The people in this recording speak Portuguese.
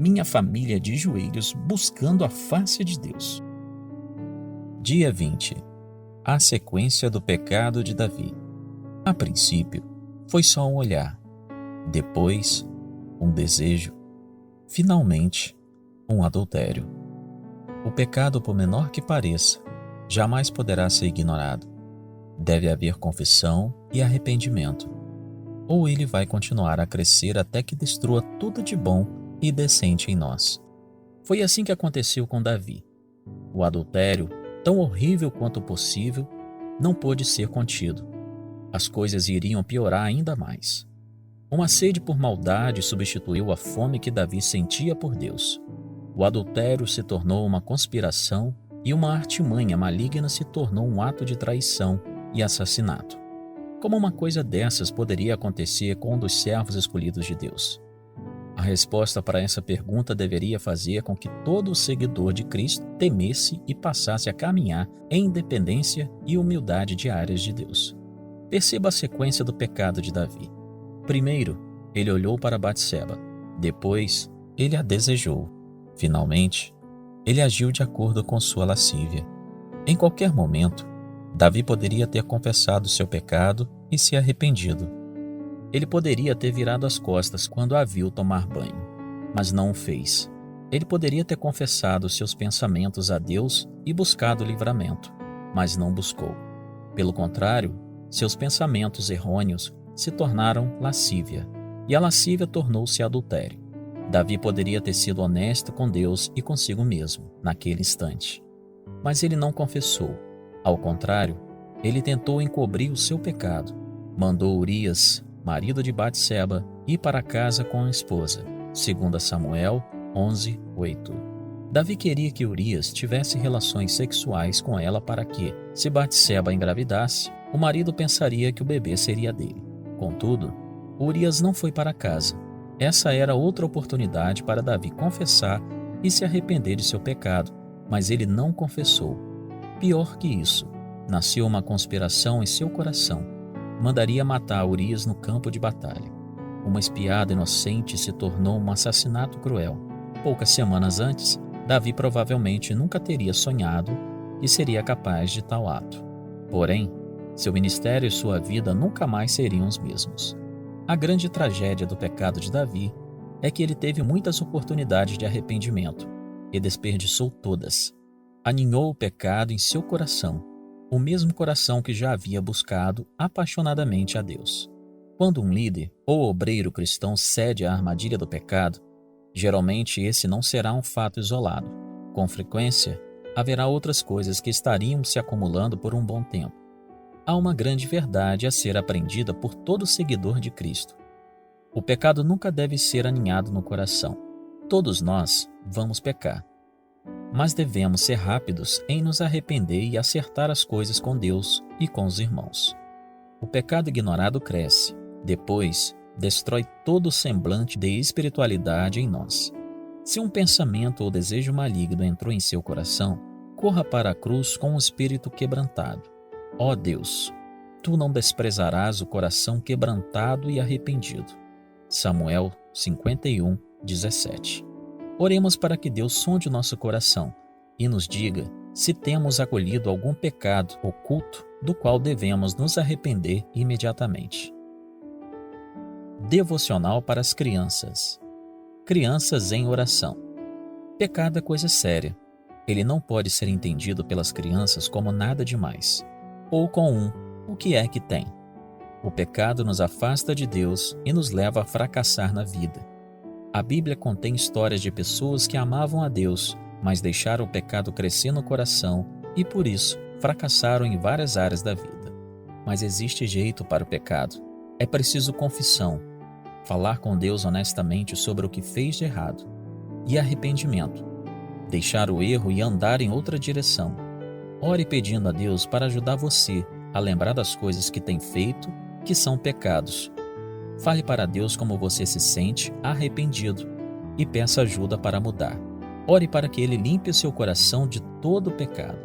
minha família de joelhos buscando a face de Deus. Dia 20. A sequência do pecado de Davi. A princípio, foi só um olhar. Depois, um desejo. Finalmente, um adultério. O pecado, por menor que pareça, jamais poderá ser ignorado. Deve haver confissão e arrependimento, ou ele vai continuar a crescer até que destrua tudo de bom e decente em nós. Foi assim que aconteceu com Davi. O adultério, tão horrível quanto possível, não pôde ser contido. As coisas iriam piorar ainda mais. Uma sede por maldade substituiu a fome que Davi sentia por Deus. O adultério se tornou uma conspiração e uma artimanha maligna se tornou um ato de traição e assassinato. Como uma coisa dessas poderia acontecer com um dos servos escolhidos de Deus? A resposta para essa pergunta deveria fazer com que todo seguidor de Cristo temesse e passasse a caminhar em independência e humildade diárias de Deus. Perceba a sequência do pecado de Davi. Primeiro, ele olhou para Batseba. Depois, ele a desejou. Finalmente, ele agiu de acordo com sua lascívia. Em qualquer momento, Davi poderia ter confessado seu pecado e se arrependido. Ele poderia ter virado as costas quando a viu tomar banho, mas não o fez. Ele poderia ter confessado seus pensamentos a Deus e buscado livramento, mas não buscou. Pelo contrário, seus pensamentos errôneos se tornaram lascívia, e a lascívia tornou-se adultério. Davi poderia ter sido honesto com Deus e consigo mesmo, naquele instante. Mas ele não confessou. Ao contrário, ele tentou encobrir o seu pecado. Mandou Urias, marido de Batseba, ir para casa com a esposa. 2 Samuel 11:8. Davi queria que Urias tivesse relações sexuais com ela para que, se Batseba engravidasse, o marido pensaria que o bebê seria dele. Contudo, Urias não foi para casa. Essa era outra oportunidade para Davi confessar e se arrepender de seu pecado, mas ele não confessou. Pior que isso, nasceu uma conspiração em seu coração. Mandaria matar Urias no campo de batalha. Uma espiada inocente se tornou um assassinato cruel. Poucas semanas antes, Davi provavelmente nunca teria sonhado que seria capaz de tal ato. Porém, seu ministério e sua vida nunca mais seriam os mesmos. A grande tragédia do pecado de Davi é que ele teve muitas oportunidades de arrependimento e desperdiçou todas. Aninhou o pecado em seu coração, o mesmo coração que já havia buscado apaixonadamente a Deus. Quando um líder ou obreiro cristão cede à armadilha do pecado, geralmente esse não será um fato isolado. Com frequência, haverá outras coisas que estariam se acumulando por um bom tempo. Há uma grande verdade a ser aprendida por todo seguidor de Cristo. O pecado nunca deve ser aninhado no coração. Todos nós vamos pecar, mas devemos ser rápidos em nos arrepender e acertar as coisas com Deus e com os irmãos. O pecado ignorado cresce, depois destrói todo o semblante de espiritualidade em nós. Se um pensamento ou desejo maligno entrou em seu coração, corra para a cruz com o espírito quebrantado. Ó Deus, tu não desprezarás o coração quebrantado e arrependido. Samuel 51:17. Oremos para que Deus sonde o nosso coração e nos diga se temos acolhido algum pecado oculto do qual devemos nos arrepender imediatamente. Devocional para as crianças. Crianças em oração. Pecado é coisa séria. Ele não pode ser entendido pelas crianças como nada demais. Ou com o que é que tem. O pecado nos afasta de Deus e nos leva a fracassar na vida. A Bíblia contém histórias de pessoas que amavam a Deus, mas deixaram o pecado crescer no coração e, por isso, fracassaram em várias áreas da vida. Mas existe jeito para o pecado. É preciso confissão, falar com Deus honestamente sobre o que fez de errado, e arrependimento, deixar o erro e andar em outra direção. Ore pedindo a Deus para ajudar você a lembrar das coisas que tem feito, que são pecados. Fale para Deus como você se sente arrependido e peça ajuda para mudar. Ore para que Ele limpe o seu coração de todo o pecado.